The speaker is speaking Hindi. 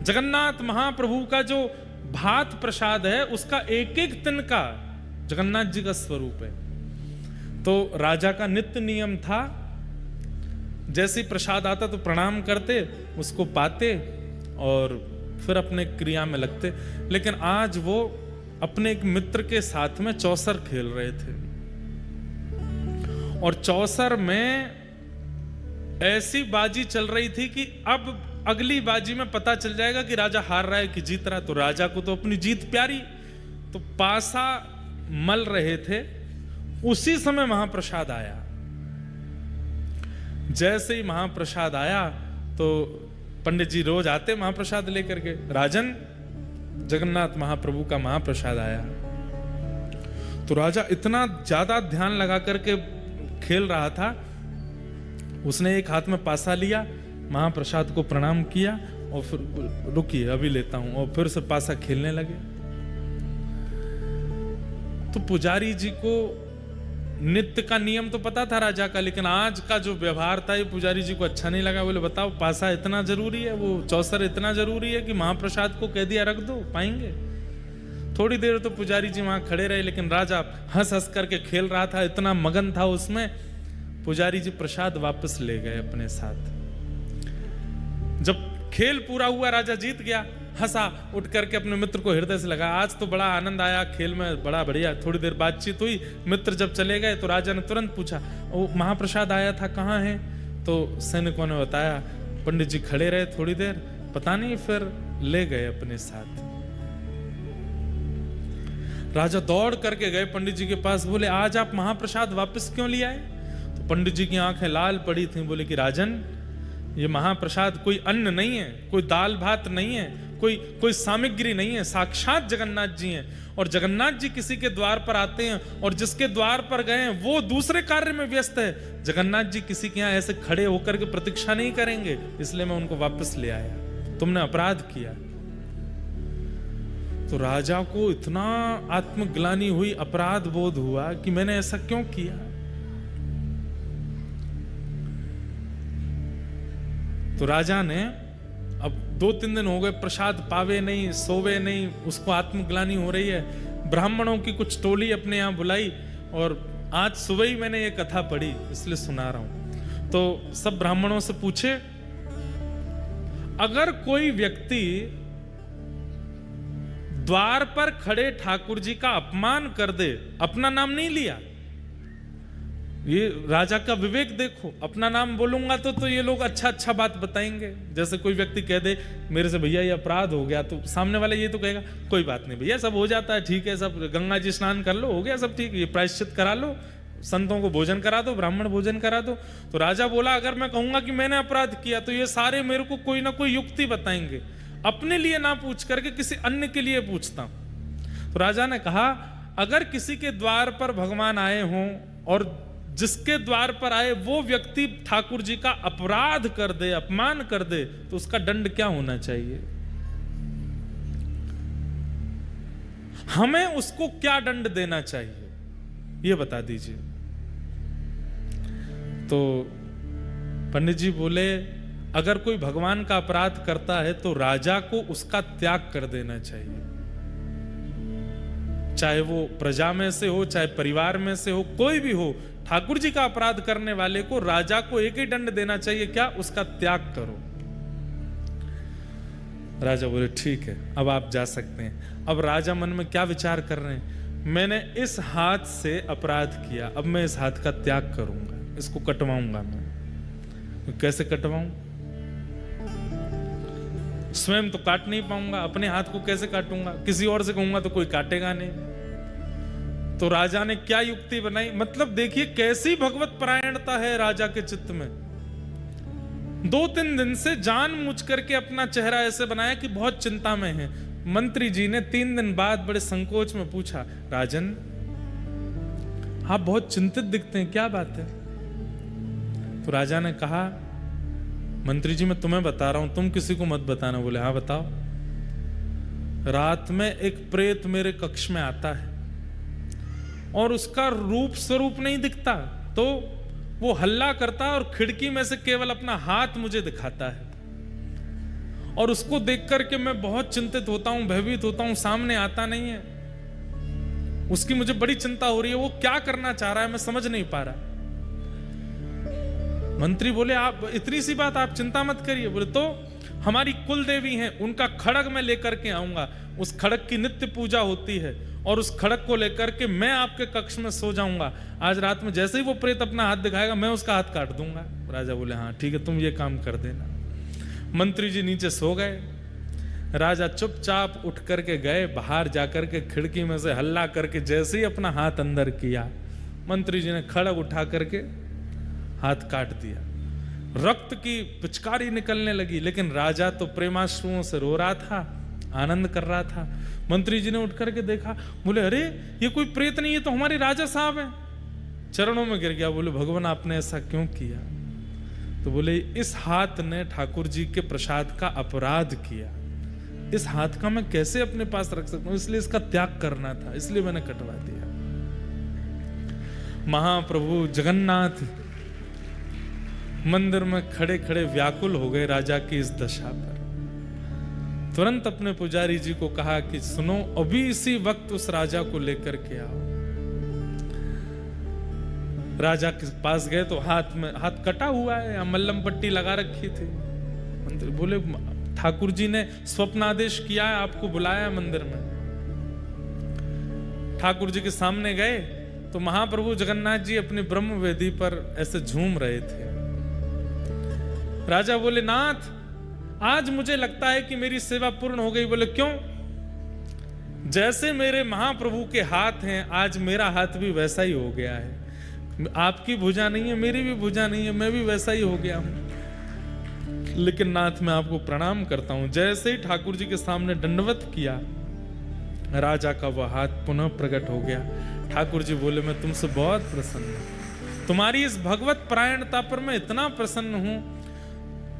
जगन्नाथ महाप्रभु का जो भात प्रसाद है उसका एक एक तिनका जगन्नाथ जी का स्वरूप है। तो राजा का नित्य नियम था, जैसे ही प्रसाद आता तो प्रणाम करते, उसको पाते और फिर अपने क्रिया में लगते। लेकिन आज वो अपने एक मित्र के साथ में चौसर खेल रहे थे और चौसर में ऐसी बाजी चल रही थी कि अब अगली बाजी में पता चल जाएगा कि राजा हार रहा है कि जीत रहा है। तो राजा को तो अपनी जीत प्यारी, तो पासा मल रहे थे। उसी समय महाप्रसाद आया। जैसे ही महाप्रसाद आया तो पंडित जी रोज आते महाप्रसाद लेकर के, राजन जगन्नाथ महाप्रभु का महाप्रसाद आया। तो राजा इतना ज्यादा ध्यान लगा करके खेल रहा था, उसने एक हाथ में पासा लिया, महाप्रसाद को प्रणाम किया और फिर रुकिए अभी लेता हूं, और फिर से पासा खेलने लगे। तो पुजारी जी को नित्य का नियम तो पता था राजा का, लेकिन आज का जो व्यवहार था ये पुजारी जी को अच्छा नहीं लगा। बोले बताओ पासा इतना जरूरी है, वो चौसर इतना जरूरी है कि महाप्रसाद को कह दिया रख दो, पाएंगे? थोड़ी देर तो पुजारी जी वहां खड़े रहे, लेकिन राजा हंस हंस करके खेल रहा था, इतना मगन था उसमें। पुजारी जी प्रसाद वापस ले गए अपने साथ। जब खेल पूरा हुआ, राजा जीत गया, हंसा, उठ करके अपने मित्र को हृदय से लगा, आज तो बड़ा आनंद आया खेल में, बड़ा बढ़िया। थोड़ी देर बातचीत हुई, मित्र जब चले गए तो राजा ने तुरंत पूछा, वो महाप्रसाद आया था कहाँ है? तो सैनिकों ने बताया, पंडित जी खड़े रहे थोड़ी देर, पता नहीं, फिर ले गए अपने साथ। राजा दौड़ करके गए पंडित जी के पास, बोले आज आप महाप्रसाद वापस क्यों ले आए? तो पंडित जी की आंखें लाल पड़ी थी। बोले कि राजन, ये महाप्रसाद कोई अन्न नहीं है, कोई दाल भात नहीं है, कोई सामग्री नहीं है, साक्षात जगन्नाथ जी हैं। और जगन्नाथ जी किसी के द्वार पर आते हैं और जिसके द्वार पर गए हैं वो दूसरे कार्य में व्यस्त है। जगन्नाथ जी किसी के यहाँ ऐसे खड़े होकर के प्रतीक्षा नहीं करेंगे, इसलिए मैं उनको वापस ले आया। तुमने अपराध किया। तो राजा को इतना आत्मग्लानि हुई, अपराध बोध हुआ कि मैंने ऐसा क्यों किया। तो राजा ने, अब 2-3 दिन हो गए, प्रसाद पावे नहीं, सोवे नहीं, उसको आत्मग्लानि हो रही है। ब्राह्मणों की कुछ टोली अपने यहाँ बुलाई और आज सुबह ही मैंने ये कथा पढ़ी, इसलिए सुना रहा हूं। तो सब ब्राह्मणों से पूछे, अगर कोई व्यक्ति द्वार पर खड़े ठाकुर जी का अपमान कर दे, अपना नाम नहीं लिया, ये राजा का विवेक देखो, अपना नाम बोलूंगा तो ये लोग अच्छा बात बताएंगे। जैसे कोई व्यक्ति कह दे मेरे से भैया ये अपराध हो गया, तो सामने वाला ये तो कहेगा कोई बात नहीं भैया, सब हो जाता है, ठीक है, सब गंगा जी स्नान कर लो, हो गया सब ठीक है, ये प्रायश्चित करा लो, संतों को भोजन करा दो, ब्राह्मण भोजन करा दो। तो राजा बोला, अगर मैं कहूंगा कि मैंने अपराध किया तो ये सारे मेरे को कोई ना कोई युक्ति बताएंगे, अपने लिए ना पूछ करके किसी अन्य के लिए पूछता हूं। तो राजा ने कहा, अगर किसी के द्वार पर भगवान आए हों और जिसके द्वार पर आए वो व्यक्ति ठाकुर जी का अपराध कर दे, अपमान कर दे, तो उसका दंड क्या होना चाहिए? हमें उसको क्या दंड देना चाहिए, ये बता दीजिए। तो पंडित जी बोले, अगर कोई भगवान का अपराध करता है तो राजा को उसका त्याग कर देना चाहिए, चाहे वो प्रजा में से हो, चाहे परिवार में से हो, कोई भी हो। ठाकुर जी का अपराध करने वाले को राजा को एक ही दंड देना चाहिए, क्या? उसका त्याग करो। राजा बोले ठीक है, अब आप जा सकते हैं। अब राजा मन में क्या विचार कर रहे हैं, मैंने इस हाथ से अपराध किया, अब मैं इस हाथ का त्याग करूंगा, इसको कटवाऊंगा मैं। कैसे कटवाऊं? स्वयं तो काट नहीं पाऊंगा, अपने हाथ को कैसे काटूंगा? किसी और से कहूंगा तो कोई काटेगा नहीं। तो राजा ने क्या युक्ति बनाई, मतलब देखिए कैसी भगवत परायणता है राजा के चित्त में। 2-3 दिन से जानबूझ करके अपना चेहरा ऐसे बनाया कि बहुत चिंता में है। मंत्री जी ने 3 दिन बाद बड़े संकोच में पूछा, राजन आप बहुत चिंतित दिखते हैं, क्या बात है? तो राजा ने कहा, मंत्री जी मैं तुम्हें बता रहा हूं, तुम किसी को मत बताना। बोले हाँ बताओ। रात में एक प्रेत मेरे कक्ष में आता है और उसका रूप स्वरूप नहीं दिखता, तो वो हल्ला करता है और खिड़की में से केवल अपना हाथ मुझे दिखाता है और उसको देख करके मैं बहुत चिंतित होता हूं, भयभीत होता हूं, सामने आता नहीं है। उसकी मुझे बड़ी चिंता हो रही है, वो क्या करना चाह रहा है मैं समझ नहीं पा रहा। मंत्री बोले आप इतनी सी बात, आप चिंता मत करिए। बोले तो हमारी कुल देवी हैं, उनका खड़ग मैं लेकर के आऊंगा, उस खड़ग की नित्य पूजा होती है और उस खड़ग को लेकर के मैं आपके कक्ष में सो जाऊंगा। आज रात में जैसे ही वो प्रेत अपना हाथ दिखाएगा मैं उसका हाथ काट दूंगा। राजा बोले हाँ ठीक है, तुम ये काम कर देना। मंत्री जी नीचे सो गए। राजा चुपचाप उठ करके गए, बाहर जाकर के खिड़की में से हल्ला करके जैसे ही अपना हाथ अंदर किया, मंत्री जी ने खड़ग उठा करके हाथ काट दिया। रक्त की पिचकारी निकलने लगी, लेकिन राजा तो प्रेमाश्रुओं से रो रहा था, आनंद कर रहा था। मंत्री जी ने उठ करके देखा, बोले अरे ये कोई प्रेत नहीं है, तो हमारे राजा साहब हैं। चरणों में गिर गया, बोले भगवान आपने ऐसा क्यों किया? तो बोले इस हाथ ने ठाकुर जी के प्रसाद का अपराध किया, इस हाथ का मैं कैसे अपने पास रख सकता हूं, इसलिए इसका त्याग करना था, इसलिए मैंने कटवा दिया। महाप्रभु जगन्नाथ मंदिर में खड़े खड़े व्याकुल हो गए राजा की इस दशा पर। तुरंत अपने पुजारी जी को कहा कि सुनो, अभी इसी वक्त उस राजा को लेकर के आओ। राजा के पास गए तो हाथ कटा हुआ है, मल्लम पट्टी लगा रखी थी। मंत्री बोले ठाकुर जी ने स्वप्नादेश किया है, आपको बुलाया मंदिर में। ठाकुर जी के सामने गए तो महाप्रभु जगन्नाथ जी अपनी ब्रह्म वेदी पर ऐसे झूम रहे थे। राजा बोले नाथ, आज मुझे लगता है कि मेरी सेवा पूर्ण हो गई। बोले क्यों? जैसे मेरे महाप्रभु के हाथ हैं, आज मेरा हाथ भी वैसा ही हो गया है। आपकी भुजा नहीं है, मेरी भी भुजा नहीं है, मैं भी वैसा ही हो गया हूं। लेकिन नाथ मैं आपको प्रणाम करता हूं। जैसे ही ठाकुर जी के सामने दंडवत किया, राजा का वह हाथ पुनः प्रकट हो गया। ठाकुर जी बोले मैं तुमसे बहुत प्रसन्न हूं, तुम्हारी इस भगवत परायणता पर मैं इतना प्रसन्न हूं